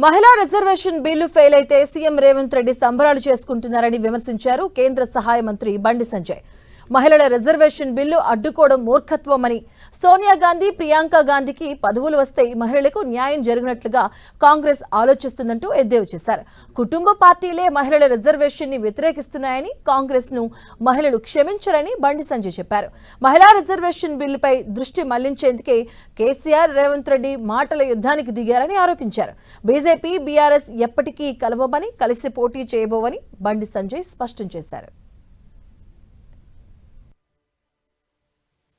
మహిళా reservation bill fail అయితే CM Revanth Reddy సంబరాలు చేసుకుంటున్నారని విమర్శించారు కేంద్ర సహాయ మంత్రి బండి సంజయ్. మహిళల రిజర్వేషన్ బిల్లు అడ్డుకోవడం మూర్ఖత్వమని, సోనియా గాంధీ, ప్రియాంక గాంధీకి పదవులు వస్తే మహిళలకు న్యాయం జరిగినట్లుగా కాంగ్రెస్ ఆలోచిస్తుందంటూ ఎద్దేవా చేశారు. కుటుంబ పార్టీలే మహిళల రిజర్వేషన్ ని వ్యతిరేకిస్తున్నాయని, కాంగ్రెస్ ను మహిళలు క్షమించరని బండి సంజయ్ చెప్పారు. మహిళా రిజర్వేషన్ బిల్లుపై దృష్టి మళ్లించేందుకే కేసీఆర్, రేవంత్ రెడ్డి మాటల యుద్ధానికి దిగారని ఆరోపించారు. బీజేపీ, బీఆర్ఎస్ ఎప్పటికీ కలవమని, కలిసి పోటీ చేయబోవని బండి సంజయ్ స్పష్టం చేశారు.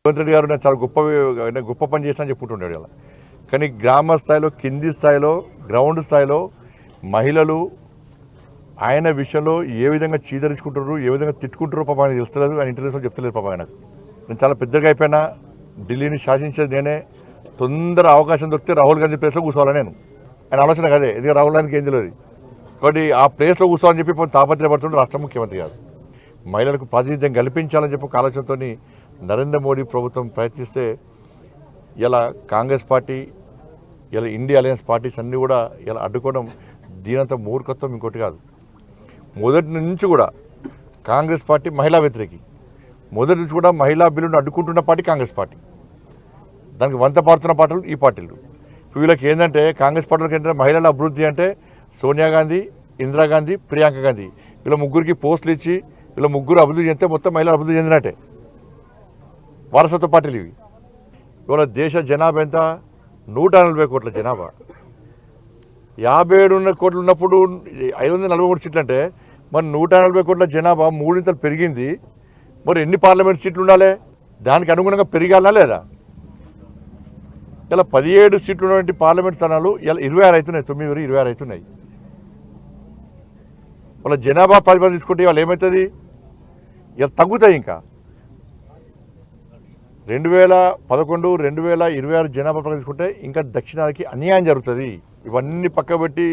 రేవంత్ రెడ్డి గారు నేను చాలా గొప్ప పని చేస్తానని చెప్పుకుంటున్నాడు ఇలా. కానీ గ్రామ స్థాయిలో, కింది స్థాయిలో, గ్రౌండ్ స్థాయిలో మహిళలు ఆయన విషయంలో ఏ విధంగా చీదరించుకుంటారు, ఏ విధంగా తిట్టుకుంటారో పాప ఆయన తెలుస్తలేదు. ఆయన ఇంటర్వ్యూస్లో చెప్తలేదు పాప ఆయనకు. నేను చాలా పెద్దగా అయిపోయినా, ఢిల్లీని శాసించేది నేనే, తొందర అవకాశం దొరికితే రాహుల్ గాంధీ ప్లేస్లో కూర్చోవాలి నేను. ఆయన ఆలోచన కదే, ఎందుకంటే రాహుల్ గాంధీకి ఏం తెలియదు. కాబట్టి ఆ ప్లేస్లో కూర్చోవాలని చెప్పి తాపత్రయపడుతుంటే రాష్ట్ర ముఖ్యమంత్రి కాదు. మహిళలకు ప్రాతినిధ్యం కల్పించాలని చెప్పి ఒక ఆలోచనతో నరేంద్ర మోడీ ప్రభుత్వం ప్రయత్నిస్తే ఇలా కాంగ్రెస్ పార్టీ, ఇలా ఇండియా అలయన్స్ పార్టీస్ అన్నీ కూడా ఇలా అడ్డుకోవడం దీనంత మూర్ఖత్వం ఇంకోటి కాదు. మొదటి నుంచి కూడా కాంగ్రెస్ పార్టీ మహిళా వ్యతిరేకి. మొదటి నుంచి కూడా మహిళా బిల్లును అడ్డుకుంటున్న పార్టీ కాంగ్రెస్ పార్టీ. దానికి వంత పాడుతున్న పార్టీలు ఈ పార్టీలు. వీళ్ళకి ఏంటంటే కాంగ్రెస్ పార్టీలకు ఏంటంటే మహిళల అభివృద్ధి అంటే సోనియా గాంధీ, ఇందిరాగాంధీ, ప్రియాంక గాంధీ వీళ్ళ ముగ్గురికి పోస్టులు ఇచ్చి వీళ్ళ ముగ్గురు అభివృద్ధి చెందితే మొత్తం మహిళలు అభివృద్ధి చెందినట్టే. వారసత్వ పార్టీలు ఇవి. ఇవాళ దేశ జనాభా ఎంత? 140 కోట్ల జనాభా. 57 కోట్లు ఉన్నప్పుడు 543 సీట్లు అంటే మరి 140 కోట్ల జనాభా మూడింతలు పెరిగింది. మరి ఎన్ని పార్లమెంట్ సీట్లు ఉండాలి? దానికి అనుగుణంగా పెరిగాలా లేదా? ఇలా 17 సీట్లు ఉన్నటువంటి పార్లమెంట్ స్థానాలు ఇలా 26 అవుతున్నాయి. 9 26 అవుతున్నాయి. వాళ్ళ జనాభా ప్రాతిపదిక తీసుకుంటే వాళ్ళు ఏమవుతుంది? ఇలా తగ్గుతాయి. ఇంకా 2011, 2026 జనాభా ప్రకారం తీసుకుంటే ఇంకా దక్షిణాదికి అన్యాయం జరుగుతుంది. ఇవన్నీ పక్కబెట్టి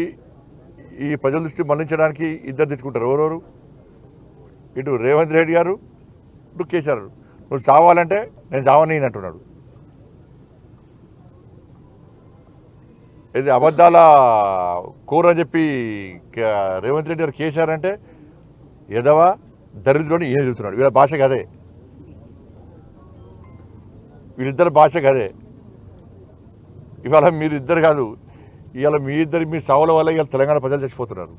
ఈ ప్రజల దృష్టి మళ్లించడానికి ఇద్దరు తిట్టుకుంటారు. ఎవరెవరు? ఇటు రేవంత్ రెడ్డి గారు, ఇటు కేసీఆర్. నువ్వు చావాలంటే నేను చావని అంటున్నాడు. ఇది అబద్ధాల కోరు అని చెప్పి రేవంత్ రెడ్డి గారు కేసీఆర్ అంటే ఎదవ దరిద్రుని ఏం చెబుతున్నాడు. వీళ్ళ భాష కదే, వీళ్ళిద్దరు భాష కదే. ఇవాళ మీరు ఇద్దరు కాదు, ఇవాళ మీ సావుల వల్ల ఇవాళ తెలంగాణ ప్రజలు చచ్చిపోతున్నారు.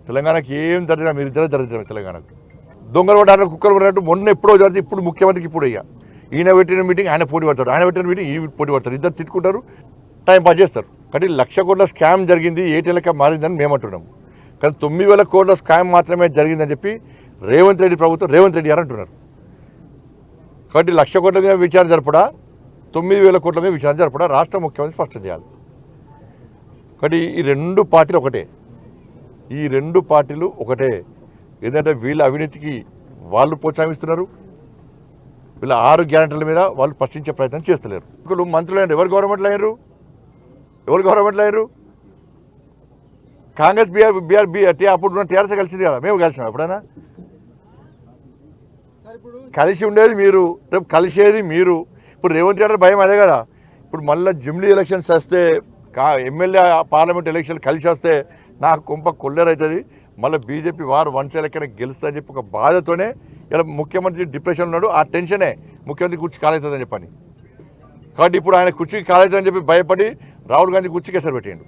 తెలంగాణకి ఏం దరిద్రం, మీరిద్దరే దరిద్రమే తెలంగాణకు. దొంగలు పడ్డారు, కుక్కలు పడినట్టు మొన్న ఎప్పుడో జరిగింది. ఇప్పుడు ముఖ్యమంత్రికి ఇప్పుడు ఈయన పెట్టిన మీటింగ్ ఆయన పోటీ పడతాడు, ఆయన పెట్టిన మీటింగ్ ఈ పోటీ పడతారు. ఇద్దరు తిట్టుకుంటారు, టైం పాస్ చేస్తారు. కానీ 1,00,000 కోట్ల స్కామ్ జరిగింది, ఏటీఎల్గా మారిందని మేము అంటున్నాం. కానీ 9,000 కోట్ల స్కామ్ మాత్రమే జరిగిందని చెప్పి రేవంత్ రెడ్డి ప్రభుత్వం, రేవంత్ రెడ్డి గారు అంటున్నారు. కాబట్టి 1,00,000 కోట్ల మీద విచారణ జరపడా, 9,000 కోట్ల మీద విచారణ జరపడా రాష్ట్ర ముఖ్యమంత్రి స్పష్టం చేయాలి. కాబట్టి ఈ రెండు పార్టీలు ఒకటే, ఈ రెండు పార్టీలు ఒకటే. ఏంటంటే వీళ్ళ అవినీతికి వాళ్ళు ప్రోత్సహిస్తున్నారు, వీళ్ళ 6 గ్యారెంటీల మీద వాళ్ళు ప్రశ్నించే ప్రయత్నం చేస్తలేరు. ఇప్పుడు మంత్రులు అయ్యారు, ఎవరు గవర్నమెంట్లో అయ్యారు? ఎవరు గవర్నమెంట్లో అయ్యారు? కాంగ్రెస్, బీఆర్ అప్పుడు టీఆర్ఎస్ కలిసింది కదా, మేము కలిసాం. ఎప్పుడైనా కలిసి ఉండేది మీరు, రేపు కలిసేది మీరు. ఇప్పుడు రేవంత్ రెడ్డి భయం అదే కదా. ఇప్పుడు మళ్ళీ జమిలీ ఎలక్షన్స్ వస్తే, ఎమ్మెల్యే పార్లమెంట్ ఎలక్షన్ కలిసి వస్తే నాకు కొంప కొల్లేరవుతుంది. మళ్ళీ బీజేపీ వారు వన్ సైడ్ ఎక్కడ గెలుస్తుందని చెప్పి ఒక బాధతోనే ఇలా ముఖ్యమంత్రి డిప్రెషన్ ఉన్నాడు. ఆ టెన్షనే ముఖ్యమంత్రి కుర్చీ కాలవుతుందని చెప్పని. కాబట్టి ఇప్పుడు ఆయన కుర్చీకి కాలవుతుందని చెప్పి భయపడి రాహుల్ గాంధీ కుర్చీకి ఎసరు పెట్టిండు.